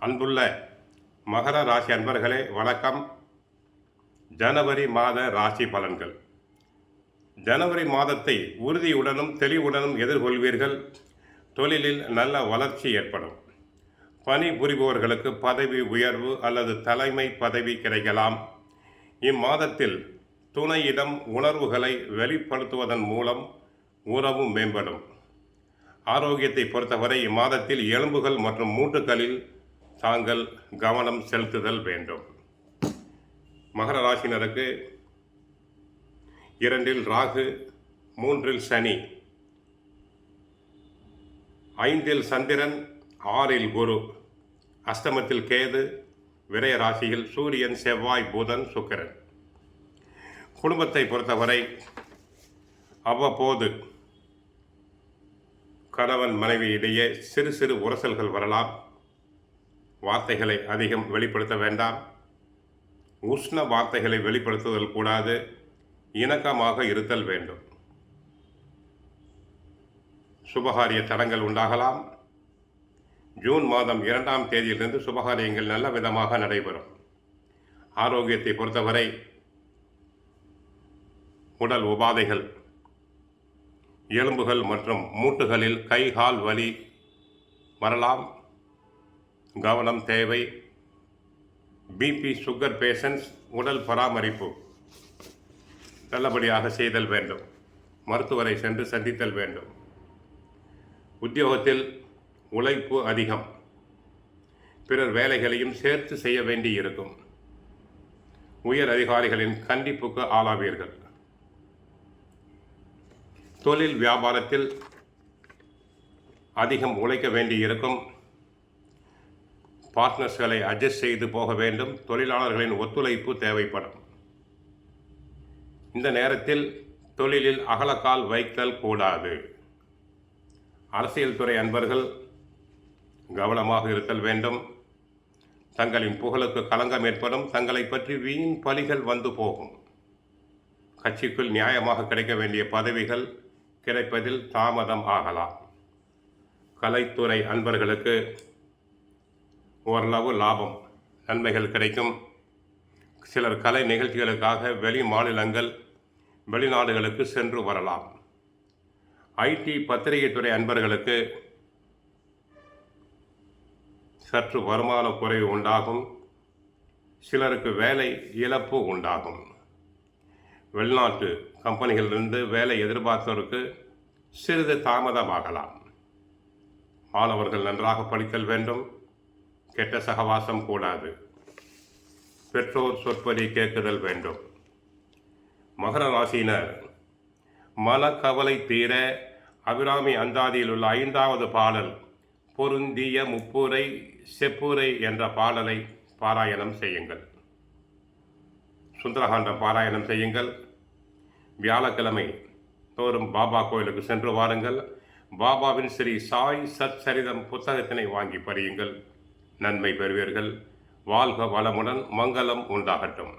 அன்புள்ள மகர ராசி அன்பர்களே வணக்கம். ஜனவரி மாத ராசி பலன்கள். ஜனவரி மாதத்தை உறுதியுடனும் தெளிவுடனும் எதிர்கொள்வீர்கள். தொழிலில் நல்ல வளர்ச்சி ஏற்படும். பணி புரிபவர்களுக்கு பதவி உயர்வு அல்லது தலைமை பதவி கிடைக்கலாம். இம்மாதத்தில் துணையிடம் உணர்வுகளை வெளிப்படுத்துவதன் மூலம் உறவு மேம்படும். ஆரோக்கியத்தை பொறுத்தவரை இம்மாதத்தில் எலும்புகள் மற்றும் மூட்டுகளில் தாங்கள் கவனம் செலுத்துதல் வேண்டும். மகர ராசினருக்கு 2இல் ராகு, 3இல் சனி, 5இல் சந்திரன், 6இல் குரு, அஷ்டமத்தில் கேது, விரய ராசியில் சூரியன், செவ்வாய், புதன், சுக்கிரன். குடும்பத்தை பொறுத்தவரை அவ்வப்போது கணவன் மனைவி இடையே சிறு சிறு உரசல்கள் வரலாம். வார்த்தைகளை அதிகம் வெளிப்படுத்த வேண்டாம். உஷ்ண வார்த்தைகளை வெளிப்படுத்துதல் கூடாது. இணக்கமாக இருத்தல் வேண்டும். சுபகாரிய தடங்கள் உண்டாகலாம். ஜூன் மாதம் 2ஆம் தேதியிலிருந்து சுபகாரியங்கள் நல்ல விதமாக நடைபெறும். ஆரோக்கியத்தை பொறுத்தவரை உடல் உபாதைகள், எலும்புகள் மற்றும் மூட்டுகளில் கை கால் வலி வரலாம். கவனம் தேவை. பிபி, சுகர் பேஷண்ட்ஸ் உடல் பராமரிப்பு நல்லபடியாக செய்தல் வேண்டும். மருத்துவரை சென்று சந்தித்தல் வேண்டும். உத்தியோகத்தில் உழைப்பு அதிகம். பிறர் வேலைகளையும் சேர்த்து செய்ய வேண்டி இருக்கும். உயர் அதிகாரிகளின் கண்டிப்புக்கு ஆளாவீர்கள். தொழில் வியாபாரத்தில் அதிகம் உழைக்க வேண்டியிருக்கும். பார்ட்னர்ஸ்களை அட்ஜஸ்ட் செய்து போக வேண்டும். தொழிலாளர்களின் ஒத்துழைப்பு தேவைப்படும். இந்த நேரத்தில் தொழிலில் அகலக்கால் வைத்தல் கூடாது. அரசியல் துறை அன்பர்கள் கவனமாக இருத்தல் வேண்டும். தங்களின் புகழுக்கு களங்கம் ஏற்படும். தங்களை பற்றி வீண் பழிகள் வந்து போகும். கட்சிக்குள் நியாயமாக கிடைக்க வேண்டிய பதவிகள் கிடைப்பதில் தாமதம் ஆகலாம். கலைத்துறை அன்பர்களுக்கு ஓரளவு லாபம், நன்மைகள் கிடைக்கும். சிலர் கலை நிகழ்ச்சிகளுக்காக வெளி மாநிலங்கள், வெளிநாடுகளுக்கு சென்று வரலாம். ஐடி, பத்திரிகை துறை அன்பர்களுக்கு சற்று வருமான குறைவு உண்டாகும். சிலருக்கு வேலை இழப்பு உண்டாகும். வெளிநாட்டு கம்பெனிகளிலிருந்து வேலை எதிர்பார்த்தோருக்கு சிறிது தாமதமாகலாம். மாணவர்கள் நன்றாக படித்தல் வேண்டும். கெட்ட சகவாசம் கூடாது. பெற்றோர் சொற்படி கேட்குதல் வேண்டும். மகர ராசியினர் மனக்கவலை தீர அபிராமி அந்தாதியில் உள்ள 5வது பாடல் பொருந்திய முப்புரை செப்புரை என்ற பாடலை பாராயணம் செய்யுங்கள். சுந்தரகாண்டம் பாராயணம் செய்யுங்கள். வியாழக்கிழமை தோறும் பாபா கோயிலுக்கு சென்று வாருங்கள். பாபாவின் ஸ்ரீ சாய் சச்சரிதம் புத்தகத்தினை வாங்கி படியுங்கள். நன்மை பெறுவீர்கள். வாழ்க வளமுடன். மங்களம் உண்டாகட்டும்.